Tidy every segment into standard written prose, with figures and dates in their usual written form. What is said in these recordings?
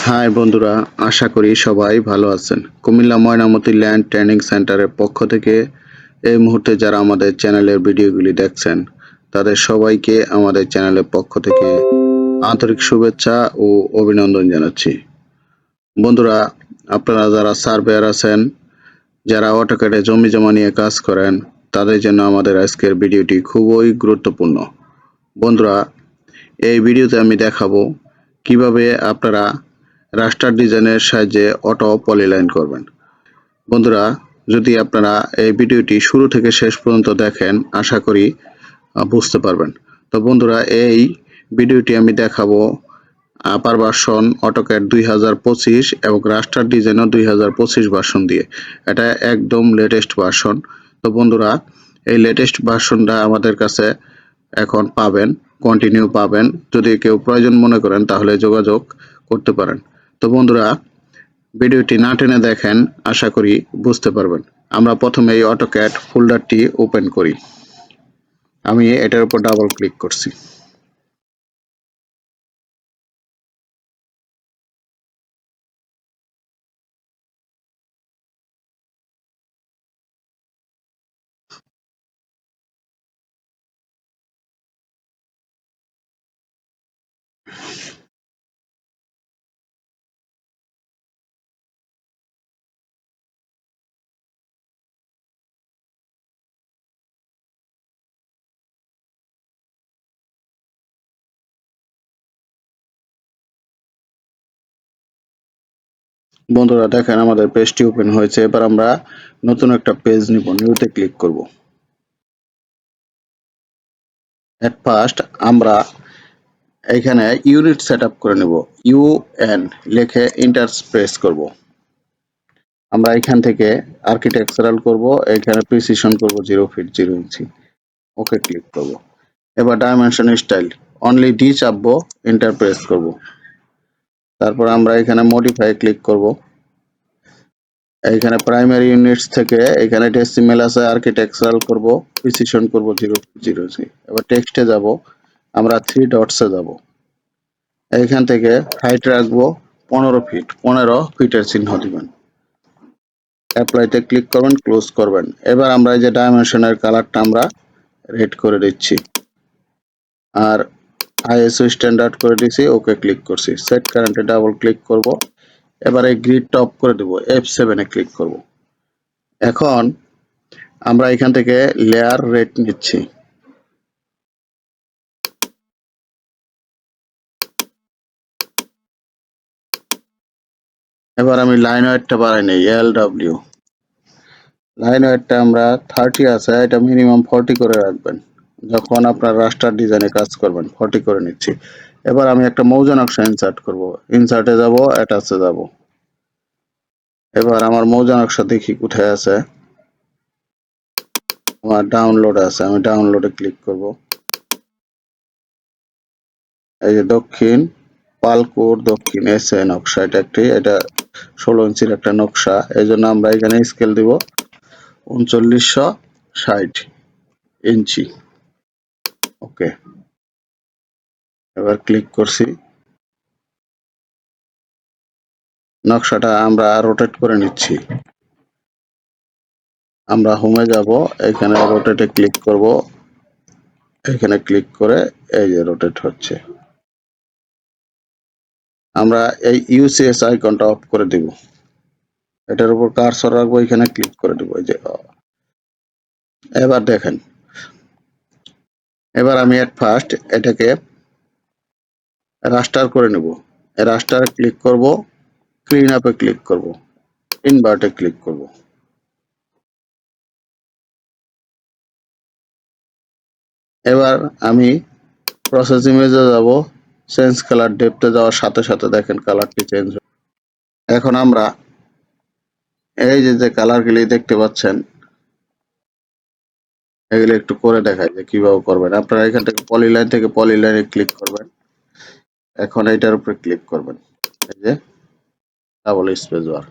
High বন্ধুরা, আশা করি সবাই ভালো আছেন। কুমিল্লা ময়নামতি ল্যান্ড ট্রেনিং সেন্টারের পক্ষ থেকে এই মুহূর্তে যারা আমাদের চ্যানেলের ভিডিওগুলি দেখছেন তাদের সবাইকে আমাদের চ্যানেলের পক্ষ থেকে আন্তরিক শুভেচ্ছা ও অভিনন্দন জানাচ্ছি। বন্ধুরা, আপনারা যারা সার্ভেয়ার আছেন, যারা অটোক্যাডে জমি জমা নিয়ে কাজ করেন, তাদের জন্য আমাদের আজকের ভিডিওটি খুবই গুরুত্বপূর্ণ। বন্ধুরা, এই ভিডিওতে আমি দেখাবো কিভাবে আপনারা রাস্টার ডিজাইনের সাহায্যে অটো পলিলাইন করবেন। বন্ধুরা, যদি আপনারা এই ভিডিওটি শুরু থেকে শেষ পর্যন্ত দেখেন, আশা করি বুঝতে পারবেন। তো বন্ধুরা, এই ভিডিওটি আমি দেখাবো আপার ভার্সন অটোক্যাড 2025 এবং রাস্টার ডিজাইনও 2025 ভার্সন দিয়ে। এটা একদম লেটেস্ট ভার্সন। তো বন্ধুরা, এই লেটেস্ট ভার্সনটা আমাদের কাছে এখন পাবেন, কন্টিনিউ পাবেন। যদি কেউ প্রয়োজন মনে করেন তাহলে যোগাযোগ করতে পারেন। তো বন্ধুরা, ভিডিওটি না টেনে দেখেন, আশা করি বুঝতে পারবেন। আমরা প্রথমে এই অটোক্যাড ফোল্ডারটি ওপেন করি। আমি এটার উপর ডাবল ক্লিক করছি। বন্ধুরা দেখেন, আমাদের পেজটি ওপেন হয়েছে। এবার আমরা নতুন একটা পেজ নিব, নিউতে ক্লিক করব। এট ফার্স্ট আমরা এখানে ইউনিট সেট আপ করে নেব। ইউএন লিখে ইন্টার প্রেস করব। আমরা এখান থেকে আর্কিটেকচারাল করব, এখানে প্রিসিশন করব 0 ফিট 0 ইঞ্চি। ওকে ক্লিক করব। এবার ডাইমেনশন স্টাইল অনলি ডি চাপবো, এন্টার প্রেস করব। তারপর আমরা এখানে মডিফাই ক্লিক করব। এইখানে প্রাইমারি ইউনিটস থেকে এখানে ডেসিমেল আছে, আর্কিটেকচারাল করব, প্রিসিশন করব 0 0 এবার টেক্সটে যাব, আমরা 3 ডটসে যাব। এইখান থেকে হাইট রাখবো 15 ফিট, 15 ফিটের চিহ্ন দিবেন। অ্যাপ্লাইতে ক্লিক করবেন, ক্লোজ করবেন। এবার আমরা এই যে ডাইমেনশনের কালারটা আমরা রেড করে দিচ্ছি আর আইএসও স্ট্যান্ডার্ড করে দিয়েছি। ওকে ক্লিক করছি। সেট কারেন্টে ডাবল ক্লিক করব। এবার এই গ্রিডটা অফ করে দেব, F7 এ ক্লিক করব। এখন আমরা এখান থেকে লেয়ার রেট নিচ্ছি। এবার আমি লাইন ওয়েটটা বাড়াই নেই, LW। লাইন ওয়েটটা আমরা 30 আছে, এটা মিনিমাম 40 করে রাখবেন। যখন আপনার রাস্টার ডিজাইনে কাজ করবেন 40 করে নিচ্ছি। এবার আমি একটা মৌজা নকশা ইনসার্ট করব। ইনসার্টে যাব, অ্যাটাচে যাব। এবার আমার মৌজা নকশা দেখি কোথায় আছে। আমার ডাউনলোড আছে, আমি ডাউনলোডে ক্লিক করব। এই যে দক্ষিণ পালকুর দক্ষিণ এসে নকশা, এটা 16 ইঞ্চির একটা নকশা। এই জন্য আমরা এখানে স্কেল দিব 3960 ইঞ্চি। ওকে, এবার ক্লিক করছি। নকশাটা আমরা রোটেট করে নিচ্ছি। আমরা হোমে যাব, এখানে রোটেটে ক্লিক করব। এখানে ক্লিক করে এই যে রোটেট হচ্ছে। আমরা এই ইউসিএস আইকনটা অফ করে দিব। এটার উপর কার্সর রাখবো, এখানে ক্লিক করে দিব। এই যে এবার দেখেন, এবার আমি এট ফার্স্ট এটাকে রাস্টার করে নেব। রাস্টারে ক্লিক করব, ক্লিন আপে ক্লিক করব, ইনভার্টে ক্লিক করব। এবার আমি প্রসেস ইমেজে যাব, চেঞ্জ কালার ডেপথে যাওয়ার সাথে সাথে দেখেন কালারটি চেঞ্জ। এখন আমরা এই যে যে কালারগুলি দেখতে পাচ্ছেন, এগুলো একটু করে দেখাই যে কিভাবে করবেন। আপনারা এখান থেকে পলিলাইন থেকে পলিলাইনে ক্লিক করবেন। এখন এইটার উপরে ক্লিক করবেন, এই যে ডাবল স্পেস বার,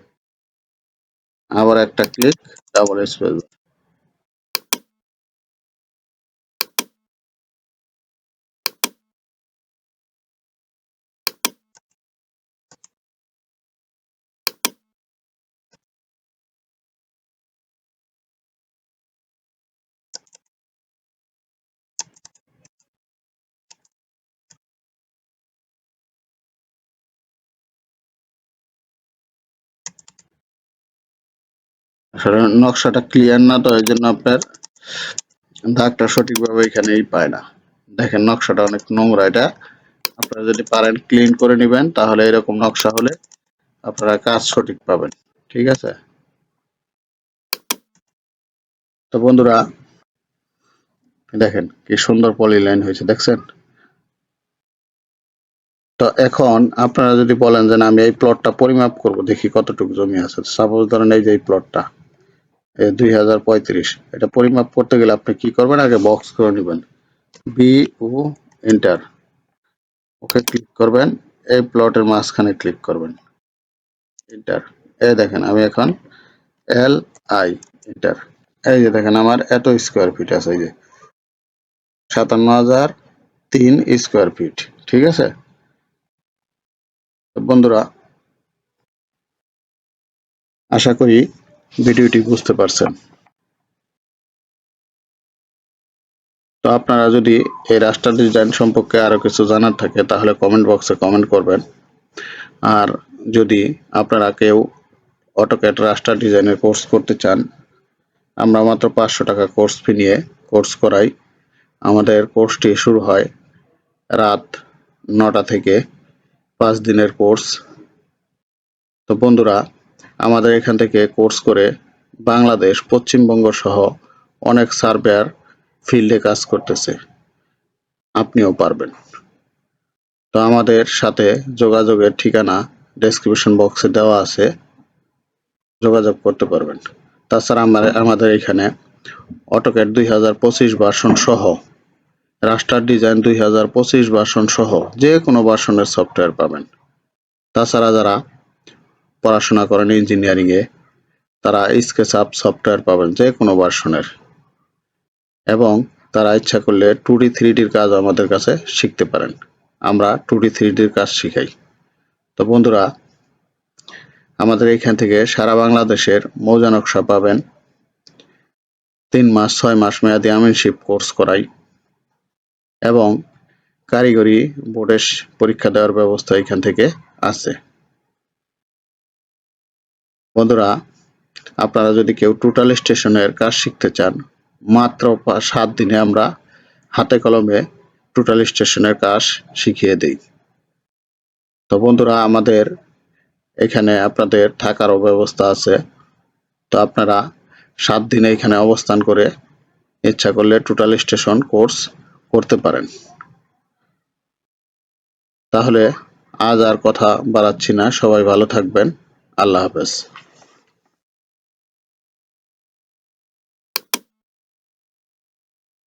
আবার একটা ক্লিক, ডাবল স্পেস। আসলে নকশাটা ক্লিয়ার না, তো এই জন্য আপনার দাগটা সঠিকভাবে এখানেই পায় না। দেখেন নকশাটা অনেক নোংরা, এটা আপনারা যদি পারেন ক্লিন করে নেবেন, তাহলে এরকম নকশা হলে আপনারা কাজ সঠিক পাবেন। ঠিক আছে, তো বন্ধুরা দেখেন কি সুন্দর পলি লাইন হয়েছে, দেখছেন? তো এখন আপনারা যদি বলেন যে না, আমি এই প্লটটা পরিমাপ করব, দেখি কতটুকু জমি আছে। সাপোজ ধরেন এই যে এই প্লটটা 2035, এটা পরিমাপ করতে গেলে আপনি কি করবেন, আগে বক্স করে নেবেন, বি ও এন্টার, ওকে ক্লিক করবেন, এই প্লটের মাঝখানে ক্লিক করবেন, এন্টার। এই দেখেন আমি এখন এল আই, এন্টার। এই যে দেখেন আমার এত স্কোয়ার ফিট আছে, এই যে 57,003 স্কোয়ার ফিট। ঠিক আছে, তো বন্ধুরা আশা করি ভিডিওটি বুঝতে পারছেন। তো আপনারা যদি এই রাস্টার ডিজাইন সম্পর্কে আরো কিছু জানার থাকে তাহলে কমেন্ট বক্সে কমেন্ট করবেন। আর যদি আপনারা কেউ অটোক্যাড রাস্টার ডিজাইনের কোর্স করতে চান, আমরা মাত্র 500 টাকা কোর্স ফি নিয়ে কোর্স করাই। আমাদের কোর্সটি শুরু হয় রাত 9টা থেকে, 5 দিনের কোর্স। তো বন্ধুরা আমাদের এখান থেকে কোর্স করে বাংলাদেশ, পশ্চিমবঙ্গ সহ অনেক সার্ভেয়ার ফিল্ডে কাজ করতেছে, আপনিও পারবেন। তো আমাদের সাথে যোগাযোগের ঠিকানা ডেসক্রিপশন বক্সে দেওয়া আছে, যোগাযোগ করতে পারবেন। তাছাড়া আমাদের এখানে অটোক্যাড 2025 ভার্সন সহ, রাস্টার ডিজাইন 2025 ভার্সন সহ যে কোনো ভার্সনের সফটওয়্যার পাবেন। তাছাড়া যারা পড়াশোনা করেন ইঞ্জিনিয়ারিং এ, তারা স্কেচআপ সফটওয়্যার পাবেন যে কোনো ভার্সনের, এবং তারা ইচ্ছা করলে 2D 3Dর কাজ আমাদের কাছে শিখতে পারেন। আমরা 2D 3Dর কাজ শিখাই। তো বন্ধুরা আমাদের এখান থেকে সারা বাংলাদেশের মৌজা নকশা পাবেন। 3 মাস 6 মাস মেয়াদী আমিনশিপ কোর্স করাই, এবং কারিগরি বোর্ডের পরীক্ষা দেওয়ার ব্যবস্থা এখান থেকে আছে। বন্ধুরা আপনারা যদি কেউ টোটাল স্টেশনের কাজ শিখতে চান, মাত্র 7 দিনে আমরা হাতে কলমে টোটাল স্টেশনের কাজ শিখিয়ে দিই। তো বন্ধুরা আমাদের এখানে আপনাদের থাকারও ব্যবস্থা আছে। তো আপনারা 7 দিনে এখানে অবস্থান করে ইচ্ছা করলে টোটাল স্টেশন কোর্স করতে পারেন। তাহলে আজ আর কথা বাড়াচ্ছি না, সবাই ভালো থাকবেন। আল্লাহ হাফেজ।